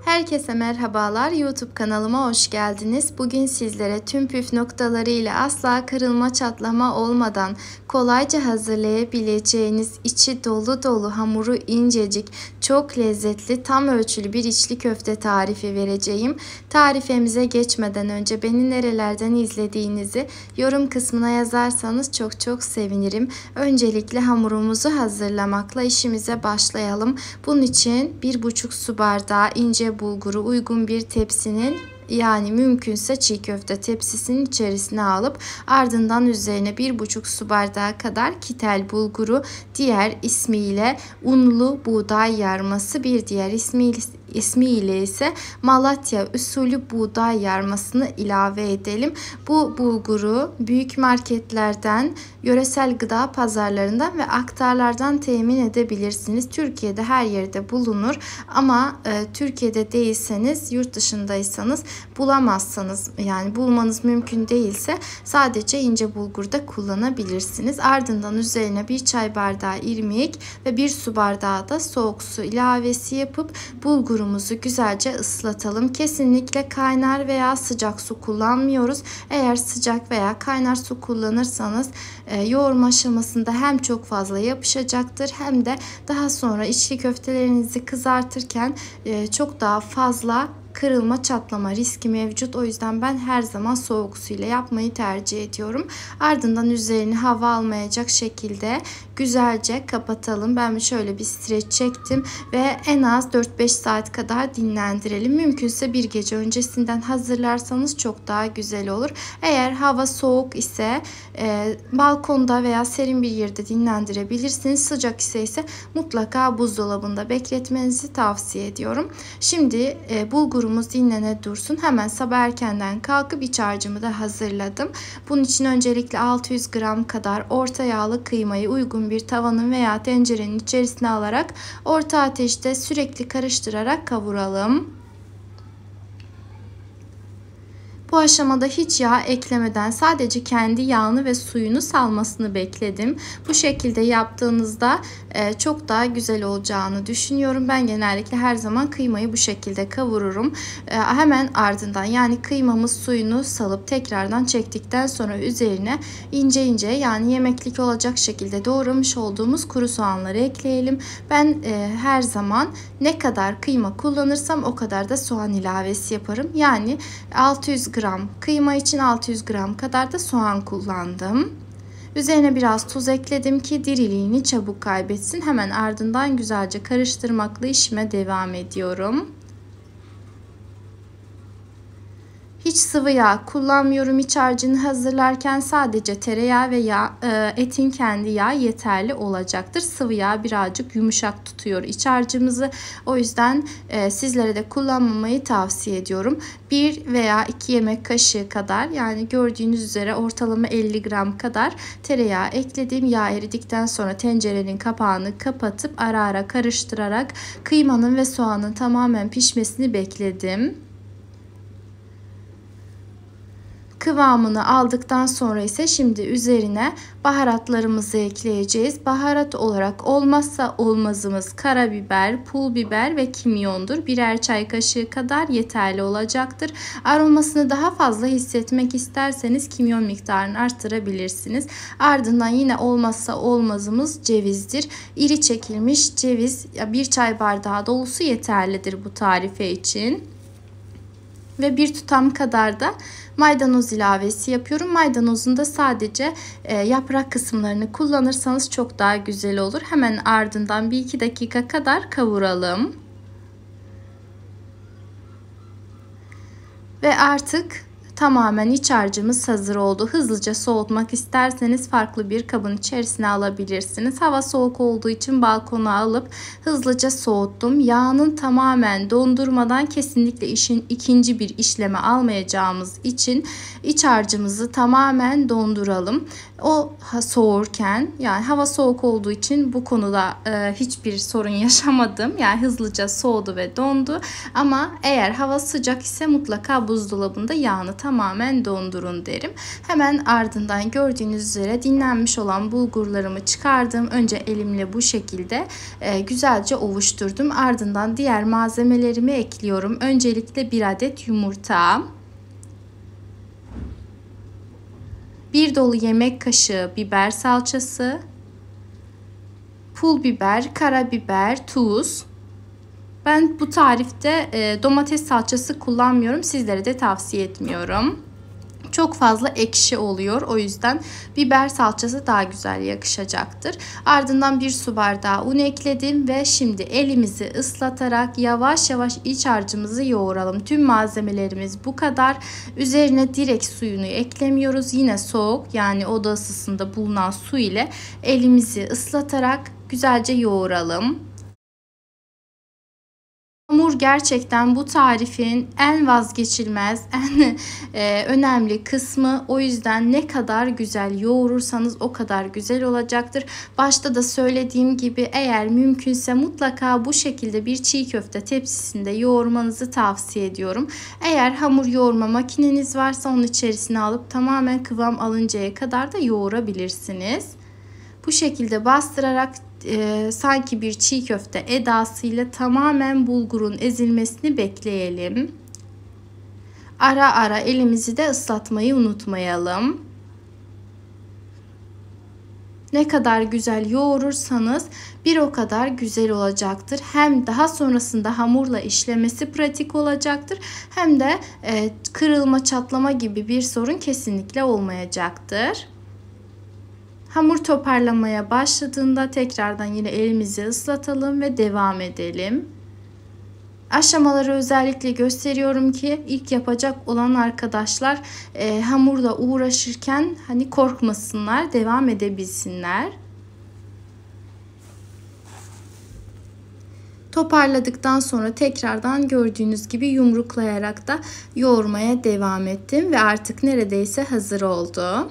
Herkese merhabalar. YouTube kanalıma hoş geldiniz. Bugün sizlere tüm püf noktalarıyla asla kırılma çatlama olmadan kolayca hazırlayabileceğiniz içi dolu dolu hamuru incecik, çok lezzetli, tam ölçülü bir içli köfte tarifi vereceğim. Tarifimize geçmeden önce beni nerelerden izlediğinizi yorum kısmına yazarsanız çok sevinirim. Öncelikle hamurumuzu hazırlamakla işimize başlayalım. Bunun için 1,5 su bardağı ince bulguru uygun bir tepsinin, yani mümkünse çiğ köfte tepsisinin içerisine alıp ardından üzerine 1,5 su bardağı kadar kitel bulguru, diğer ismiyle unlu buğday yarması, bir diğer ismiyle ise Malatya usulü buğday yarmasını ilave edelim. Bu bulguru büyük marketlerden, yöresel gıda pazarlarından ve aktarlardan temin edebilirsiniz. Türkiye'de her yerde bulunur ama Türkiye'de değilseniz, yurt dışındaysanız bulamazsanız, yani bulmanız mümkün değilse sadece ince bulgur da kullanabilirsiniz. Ardından üzerine 1 çay bardağı irmik ve 1 su bardağı da soğuk su ilavesi yapıp bulgurumuzu güzelce ıslatalım. Kesinlikle kaynar veya sıcak su kullanmıyoruz. Eğer sıcak veya kaynar su kullanırsanız yoğurma aşamasında hem çok fazla yapışacaktır hem de daha sonra içli köftelerinizi kızartırken çok daha fazla kırılma çatlama riski mevcut. O yüzden ben her zaman soğuk su ile yapmayı tercih ediyorum. Ardından üzerini hava almayacak şekilde güzelce kapatalım. Ben şöyle bir streç çektim ve en az 4-5 saat kadar dinlendirelim. Mümkünse bir gece öncesinden hazırlarsanız çok daha güzel olur. Eğer hava soğuk ise balkonda veya serin bir yerde dinlendirebilirsiniz. Sıcak ise mutlaka buzdolabında bekletmenizi tavsiye ediyorum. Şimdi bulgurumuz dinlene dursun. Hemen sabah erkenden kalkıp iç harcımı da hazırladım. Bunun için öncelikle 600 gram kadar orta yağlı kıymayı uygun bir tavanın veya tencerenin içerisine alarak orta ateşte sürekli karıştırarak kavuralım. Bu aşamada hiç yağ eklemeden sadece kendi yağını ve suyunu salmasını bekledim. Bu şekilde yaptığınızda çok daha güzel olacağını düşünüyorum. Ben genellikle her zaman kıymayı bu şekilde kavururum. Hemen ardından, yani kıymamız suyunu salıp tekrardan çektikten sonra üzerine ince yani yemeklik olacak şekilde doğramış olduğumuz kuru soğanları ekleyelim. Ben her zaman ne kadar kıyma kullanırsam o kadar da soğan ilavesi yaparım. Yani 600 gram kıyma için 600 gram kadar da soğan kullandım. Üzerine biraz tuz ekledim ki diriliğini çabuk kaybetsin. Hemen ardından güzelce karıştırmakla işime devam ediyorum. Hiç sıvı yağ kullanmıyorum iç harcını hazırlarken. Sadece tereyağı ve etin kendi yağı yeterli olacaktır. Sıvı yağ birazcık yumuşak tutuyor iç harcımızı. O yüzden sizlere de kullanmamayı tavsiye ediyorum. 1 veya 2 yemek kaşığı kadar, yani gördüğünüz üzere ortalama 50 gram kadar tereyağı ekledim. Yağ eridikten sonra tencerenin kapağını kapatıp ara ara karıştırarak kıymanın ve soğanın tamamen pişmesini bekledim. Kıvamını aldıktan sonra ise şimdi üzerine baharatlarımızı ekleyeceğiz. Baharat olarak olmazsa olmazımız karabiber, pul biber ve kimyondur. Birer çay kaşığı kadar yeterli olacaktır. Aromasını daha fazla hissetmek isterseniz kimyon miktarını arttırabilirsiniz. Ardından yine olmazsa olmazımız cevizdir. İri çekilmiş ceviz, 1 çay bardağı dolusu yeterlidir bu tarife için. Ve 1 tutam kadar da maydanoz ilavesi yapıyorum. Maydanozun da sadece yaprak kısımlarını kullanırsanız çok daha güzel olur. Hemen ardından 1-2 dakika kadar kavuralım. Ve artık tamamen iç harcımız hazır oldu. Hızlıca soğutmak isterseniz farklı bir kabın içerisine alabilirsiniz. Hava soğuk olduğu için balkona alıp hızlıca soğuttum. Yağının tamamen dondurmadan kesinlikle işin ikinci bir işleme almayacağımız için iç harcımızı tamamen donduralım. O soğurken, yani hava soğuk olduğu için bu konuda hiçbir sorun yaşamadım. Yani hızlıca soğudu ve dondu. Ama eğer hava sıcak ise mutlaka buzdolabında yağını tamamen dondurun derim. Hemen ardından gördüğünüz üzere dinlenmiş olan bulgurlarımı çıkardım. Önce elimle bu şekilde güzelce ovuşturdum. Ardından diğer malzemelerimi ekliyorum. Öncelikle 1 adet yumurta, 1 dolu yemek kaşığı biber salçası, pul biber, karabiber, tuz. Ben bu tarifte domates salçası kullanmıyorum. Sizlere de tavsiye etmiyorum. Çok fazla ekşi oluyor. O yüzden biber salçası daha güzel yakışacaktır. Ardından 1 su bardağı un ekledim ve şimdi elimizi ıslatarak yavaş yavaş iç harcımızı yoğuralım. Tüm malzemelerimiz bu kadar. Üzerine direkt suyunu eklemiyoruz. Yine soğuk, yani oda ısısında bulunan su ile elimizi ıslatarak güzelce yoğuralım. Hamur gerçekten bu tarifin en vazgeçilmez, en önemli kısmı. O yüzden ne kadar güzel yoğurursanız o kadar güzel olacaktır. Başta da söylediğim gibi eğer mümkünse mutlaka bu şekilde bir çiğ köfte tepsisinde yoğurmanızı tavsiye ediyorum. Eğer hamur yoğurma makineniz varsa onun içerisine alıp tamamen kıvam alıncaya kadar da yoğurabilirsiniz. Bu şekilde bastırarak sanki bir çiğ köfte edasıyla tamamen bulgurun ezilmesini bekleyelim. Ara ara elimizi de ıslatmayı unutmayalım. Ne kadar güzel yoğurursanız bir o kadar güzel olacaktır. Hem daha sonrasında hamurla işlemesi pratik olacaktır. Hem de kırılma, çatlama gibi bir sorun kesinlikle olmayacaktır. Hamur toparlamaya başladığında tekrardan yine elimizi ıslatalım ve devam edelim. Aşamaları özellikle gösteriyorum ki ilk yapacak olan arkadaşlar hamurla uğraşırken hani korkmasınlar, devam edebilsinler. Toparladıktan sonra tekrardan gördüğünüz gibi yumruklayarak da yoğurmaya devam ettim ve artık neredeyse hazır oldu.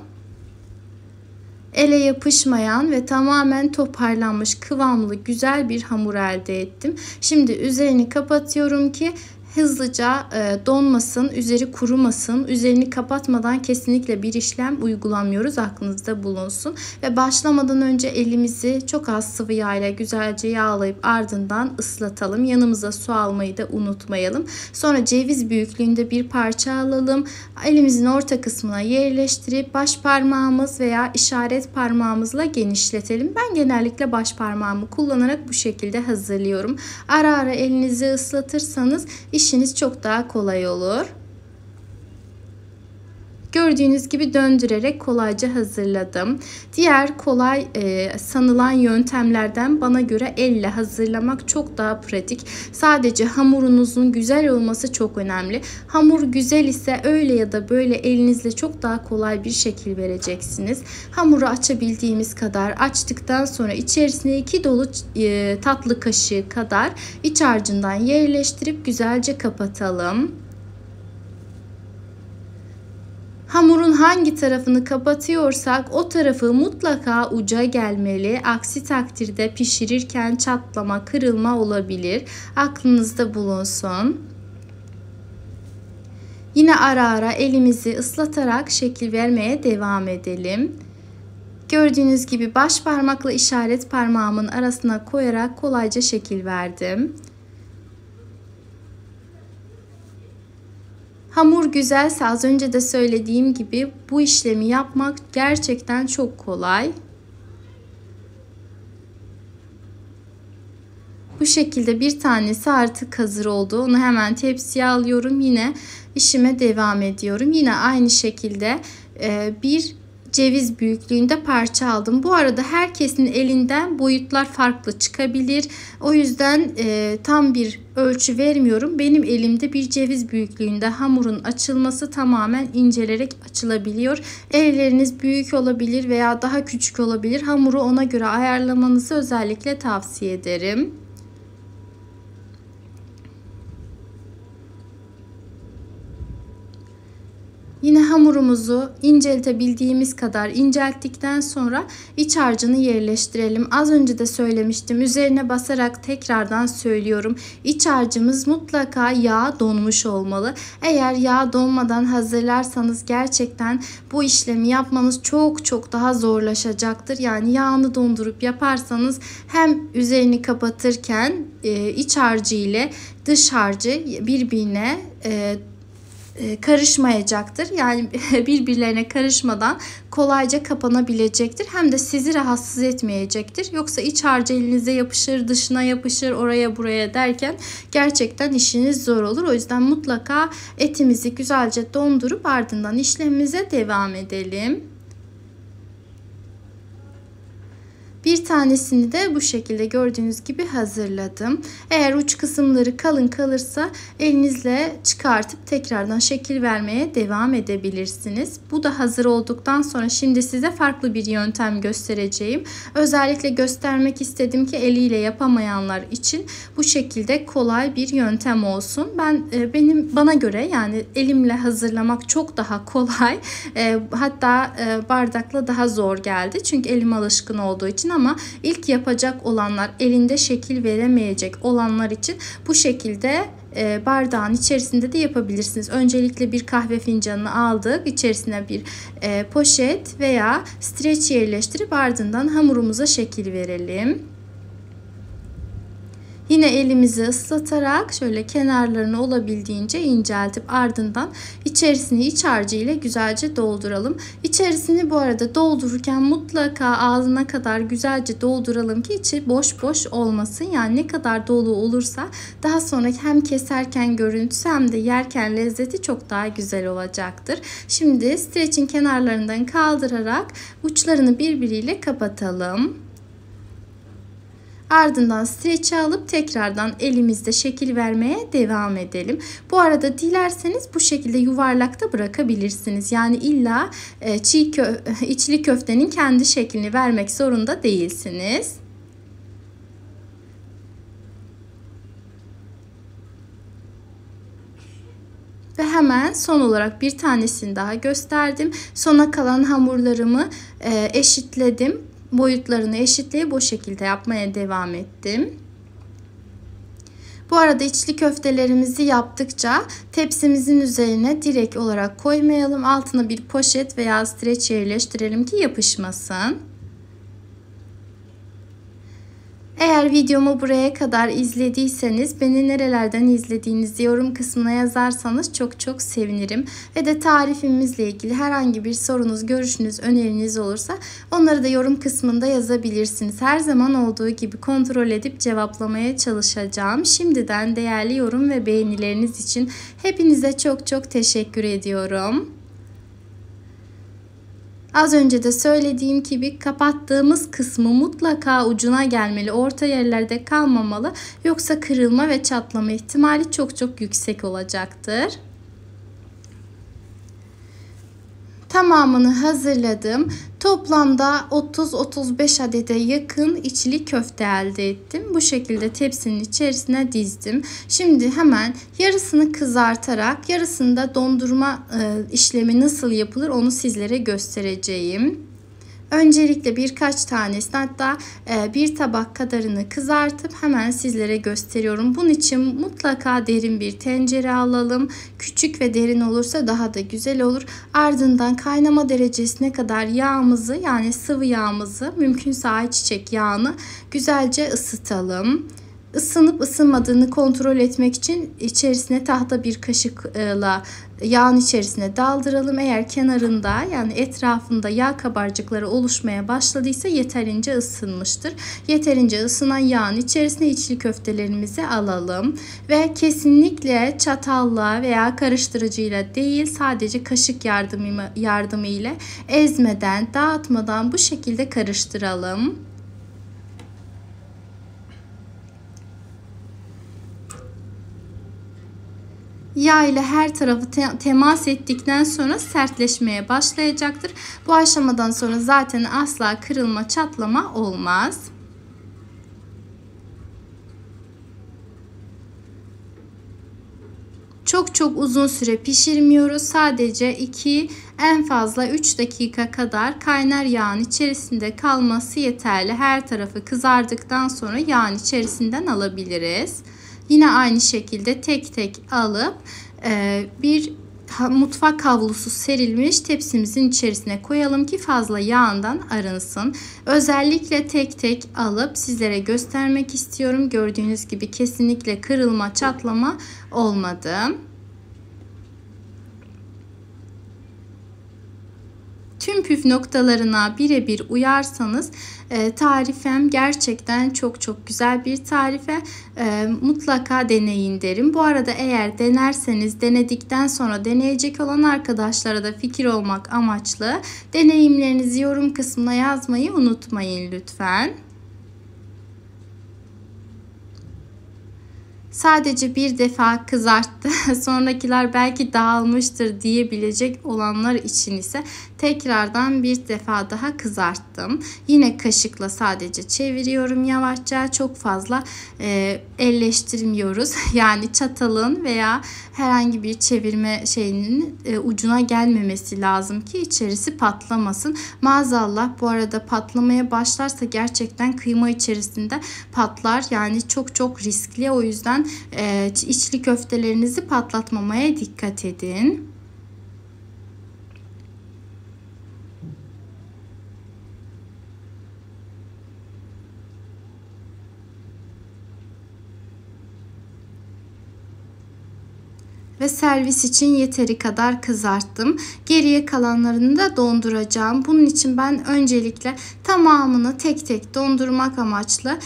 Ele yapışmayan ve tamamen toparlanmış kıvamlı güzel bir hamur elde ettim. Şimdi üzerini kapatıyorum ki hızlıca donmasın, üzeri kurumasın. Üzerini kapatmadan kesinlikle bir işlem uygulamıyoruz, aklınızda bulunsun. Ve başlamadan önce elimizi çok az sıvı yağ ile güzelce yağlayıp ardından ıslatalım. Yanımıza su almayı da unutmayalım. Sonra ceviz büyüklüğünde bir parça alalım. Elimizin orta kısmına yerleştirip baş parmağımız veya işaret parmağımızla genişletelim. Ben genellikle baş parmağımı kullanarak bu şekilde hazırlıyorum. Ara ara elinizi ıslatırsanız İşiniz çok daha kolay olur. Gördüğünüz gibi döndürerek kolayca hazırladım. Diğer kolay sanılan yöntemlerden bana göre elle hazırlamak çok daha pratik. Sadece hamurunuzun güzel olması çok önemli. Hamur güzel ise öyle ya da böyle elinizle çok daha kolay bir şekil vereceksiniz. Hamuru açabildiğimiz kadar açtıktan sonra içerisine 2 dolu tatlı kaşığı kadar iç harcından yerleştirip güzelce kapatalım. Hamurun hangi tarafını kapatıyorsak o tarafı mutlaka uca gelmeli. Aksi takdirde pişirirken çatlama, kırılma olabilir. Aklınızda bulunsun. Yine ara ara elimizi ıslatarak şekil vermeye devam edelim. Gördüğünüz gibi baş parmakla işaret parmağımın arasına koyarak kolayca şekil verdim. Hamur güzelse az önce de söylediğim gibi bu işlemi yapmak gerçekten çok kolay. Bu şekilde bir tanesi artık hazır oldu. Onu hemen tepsiye alıyorum. Yine işime devam ediyorum. Yine aynı şekilde bir ceviz büyüklüğünde parça aldım. Bu arada herkesin elinden boyutlar farklı çıkabilir. O yüzden tam bir ölçü vermiyorum. Benim elimde bir ceviz büyüklüğünde hamurun açılması tamamen incelerek açılabiliyor. Elleriniz büyük olabilir veya daha küçük olabilir. Hamuru ona göre ayarlamanızı özellikle tavsiye ederim. Yine hamurumuzu inceltebildiğimiz kadar incelttikten sonra iç harcını yerleştirelim. Az önce de söylemiştim. Üzerine basarak tekrardan söylüyorum. İç harcımız mutlaka yağ donmuş olmalı. Eğer yağ donmadan hazırlarsanız gerçekten bu işlemi yapmanız çok daha zorlaşacaktır. Yani yağını dondurup yaparsanız hem üzerini kapatırken iç harcı ile dış harcı birbirine karışmayacaktır. Yani birbirlerine karışmadan kolayca kapanabilecektir. Hem de sizi rahatsız etmeyecektir. Yoksa iç harcı elinize yapışır, dışına yapışır, oraya buraya derken gerçekten işiniz zor olur. O yüzden mutlaka etimizi güzelce dondurup ardından işlemimize devam edelim. Bir tanesini de bu şekilde gördüğünüz gibi hazırladım. Eğer uç kısımları kalın kalırsa elinizle çıkartıp tekrardan şekil vermeye devam edebilirsiniz. Bu da hazır olduktan sonra şimdi size farklı bir yöntem göstereceğim. Özellikle göstermek istedim ki eliyle yapamayanlar için bu şekilde kolay bir yöntem olsun. Bana göre yani elimle hazırlamak çok daha kolay. Hatta bardakla daha zor geldi. Çünkü elim alışkın olduğu için, ama ilk yapacak olanlar, elinde şekil veremeyecek olanlar için bu şekilde bardağın içerisinde de yapabilirsiniz. Öncelikle bir kahve fincanını aldık. İçerisine bir poşet veya streç yerleştirip ardından hamurumuza şekil verelim. Yine elimizi ıslatarak şöyle kenarlarını olabildiğince inceltip ardından içerisini iç harcı ile güzelce dolduralım. İçerisini bu arada doldururken mutlaka ağzına kadar güzelce dolduralım ki içi boş olmasın. Yani ne kadar dolu olursa daha sonra hem keserken görüntüsü hem de yerken lezzeti çok daha güzel olacaktır. Şimdi streçin kenarlarından kaldırarak uçlarını birbiriyle kapatalım. Ardından streç'i alıp tekrardan elimizde şekil vermeye devam edelim. Bu arada dilerseniz bu şekilde yuvarlakta bırakabilirsiniz. Yani illa içli köftenin kendi şeklini vermek zorunda değilsiniz. Ve hemen son olarak bir tanesini daha gösterdim. Sona kalan hamurlarımı eşitledim. Boyutlarını eşitleyip bu şekilde yapmaya devam ettim. Bu arada içli köftelerimizi yaptıkça tepsimizin üzerine direkt olarak koymayalım. Altına bir poşet veya streç yerleştirelim ki yapışmasın. Eğer videomu buraya kadar izlediyseniz beni nerelerden izlediğinizi yorum kısmına yazarsanız çok sevinirim. Ve de tarifimizle ilgili herhangi bir sorunuz, görüşünüz, öneriniz olursa onları da yorum kısmında yazabilirsiniz. Her zaman olduğu gibi kontrol edip cevaplamaya çalışacağım. Şimdiden değerli yorum ve beğenileriniz için hepinize çok teşekkür ediyorum. Az önce de söylediğim gibi kapattığımız kısmı mutlaka ucuna gelmeli, orta yerlerde kalmamalı. Yoksa kırılma ve çatlama ihtimali çok yüksek olacaktır. Tamamını hazırladım. Toplamda 30-35 adete yakın içli köfte elde ettim. Bu şekilde tepsinin içerisine dizdim. Şimdi hemen yarısını kızartarak yarısını da dondurma işlemi nasıl yapılır onu sizlere göstereceğim. Öncelikle birkaç tanesini, hatta bir tabak kadarını kızartıp hemen sizlere gösteriyorum. Bunun için mutlaka derin bir tencere alalım. Küçük ve derin olursa daha da güzel olur. Ardından kaynama derecesine kadar yağımızı, yani sıvı yağımızı, mümkünse ayçiçek yağını güzelce ısıtalım. Isınıp ısınmadığını kontrol etmek için içerisine tahta bir kaşıkla yağın içerisine daldıralım. Eğer kenarında, yani etrafında yağ kabarcıkları oluşmaya başladıysa yeterince ısınmıştır. Yeterince ısınan yağın içerisine içli köftelerimizi alalım ve kesinlikle çatalla veya karıştırıcıyla değil, sadece kaşık yardımıyla ezmeden, dağıtmadan bu şekilde karıştıralım. Yağ ile her tarafı temas ettikten sonra sertleşmeye başlayacaktır. Bu aşamadan sonra zaten asla kırılma, çatlama olmaz. Çok uzun süre pişirmiyoruz. Sadece 2 en fazla 3 dakika kadar kaynar yağın içerisinde kalması yeterli. Her tarafı kızardıktan sonra yağın içerisinden alabiliriz. Yine aynı şekilde tek tek alıp bir mutfak havlusu serilmiş tepsimizin içerisine koyalım ki fazla yağından arınsın. Özellikle tek tek alıp sizlere göstermek istiyorum. Gördüğünüz gibi kesinlikle kırılma, çatlama olmadı. Tüm püf noktalarına birebir uyarsanız tarifem gerçekten çok güzel bir tarife. Mutlaka deneyin derim. Bu arada eğer denerseniz denedikten sonra deneyecek olan arkadaşlara da fikir olmak amaçlı deneyimlerinizi yorum kısmına yazmayı unutmayın lütfen. Sadece bir defa kızarttı. Sonrakiler belki dağılmıştır diyebilecek olanlar için ise tekrardan bir defa daha kızarttım. Yine kaşıkla sadece çeviriyorum yavaşça. Çok fazla elleştirmiyoruz. Yani çatalın veya herhangi bir çevirme şeyinin ucuna gelmemesi lazım ki içerisi patlamasın. Maazallah bu arada patlamaya başlarsa gerçekten kıyma içerisinde patlar. Yani çok riskli. O yüzden içli köftelerinizi patlatmamaya dikkat edin. Ve servis için yeteri kadar kızarttım. Geriye kalanlarını da donduracağım. Bunun için ben öncelikle tamamını tek tek dondurmak amaçlı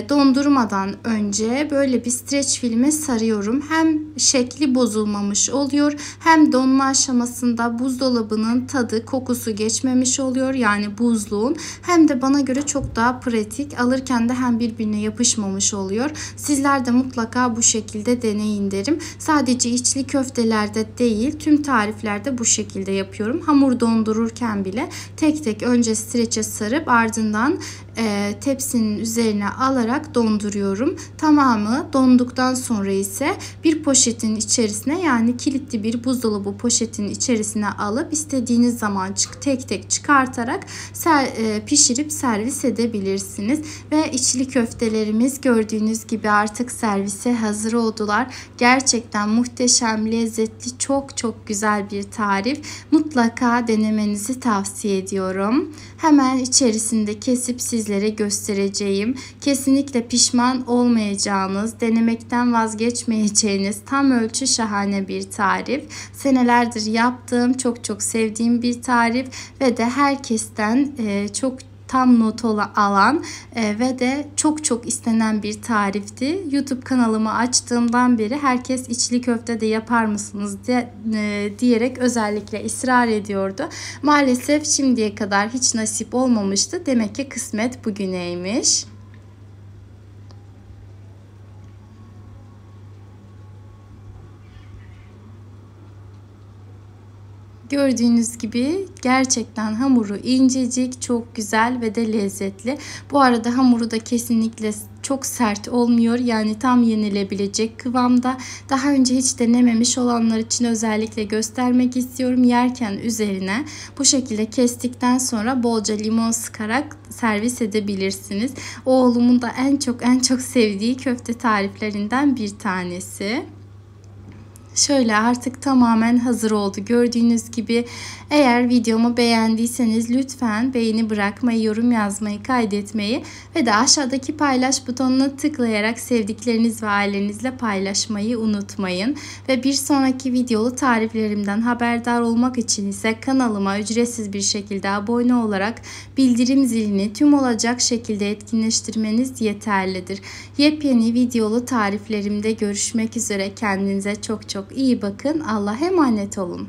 dondurmadan önce böyle bir streç filme sarıyorum. Hem şekli bozulmamış oluyor, hem donma aşamasında buzdolabının tadı, kokusu geçmemiş oluyor. Yani buzluğun, hem de bana göre çok daha pratik. Alırken de hem birbirine yapışmamış oluyor. Sizler de mutlaka bu şekilde deneyin derim. Sadece içli köftelerde değil, tüm tariflerde bu şekilde yapıyorum. Hamur dondururken bile tek tek önce streçe sarıp ardından tepsinin üzerine alarak donduruyorum. Tamamı donduktan sonra ise bir poşetin içerisine, yani kilitli bir buzdolabı poşetin içerisine alıp istediğiniz zaman tek tek çıkartarak pişirip servis edebilirsiniz. Ve içli köftelerimiz gördüğünüz gibi artık servise hazır oldular. Gerçekten muhteşem, lezzetli, çok güzel bir tarif. Mutlaka denemenizi tavsiye ediyorum. Hemen içerisinde kesip sizlere göstereceğim. Kesinlikle pişman olmayacağınız, denemekten vazgeçmeyeceğiniz tam ölçü şahane bir tarif. Senelerdir yaptığım, çok sevdiğim bir tarif ve de herkesten çok tam not alan ve de çok istenen bir tarifti. YouTube kanalımı açtığımdan beri herkes içli köfte de yapar mısınız diyerek özellikle ısrar ediyordu. Maalesef şimdiye kadar hiç nasip olmamıştı. Demek ki kısmet bugüneymiş. Gördüğünüz gibi gerçekten hamuru incecik, çok güzel ve de lezzetli. Bu arada hamuru da kesinlikle çok sert olmuyor. Yani tam yenilebilecek kıvamda. Daha önce hiç denememiş olanlar için özellikle göstermek istiyorum. Yerken üzerine bu şekilde kestikten sonra bolca limon sıkarak servis edebilirsiniz. Oğlumun da en çok sevdiği köfte tariflerinden bir tanesi. Şöyle artık tamamen hazır oldu. Gördüğünüz gibi eğer videomu beğendiyseniz lütfen beğeni bırakmayı, yorum yazmayı, kaydetmeyi ve de aşağıdaki paylaş butonuna tıklayarak sevdikleriniz ve ailenizle paylaşmayı unutmayın. Ve bir sonraki videolu tariflerimden haberdar olmak için ise kanalıma ücretsiz bir şekilde abone olarak bildirim zilini tüm olacak şekilde etkinleştirmeniz yeterlidir. Yepyeni videolu tariflerimde görüşmek üzere. Kendinize çok iyi bakın. Allah'a emanet olun.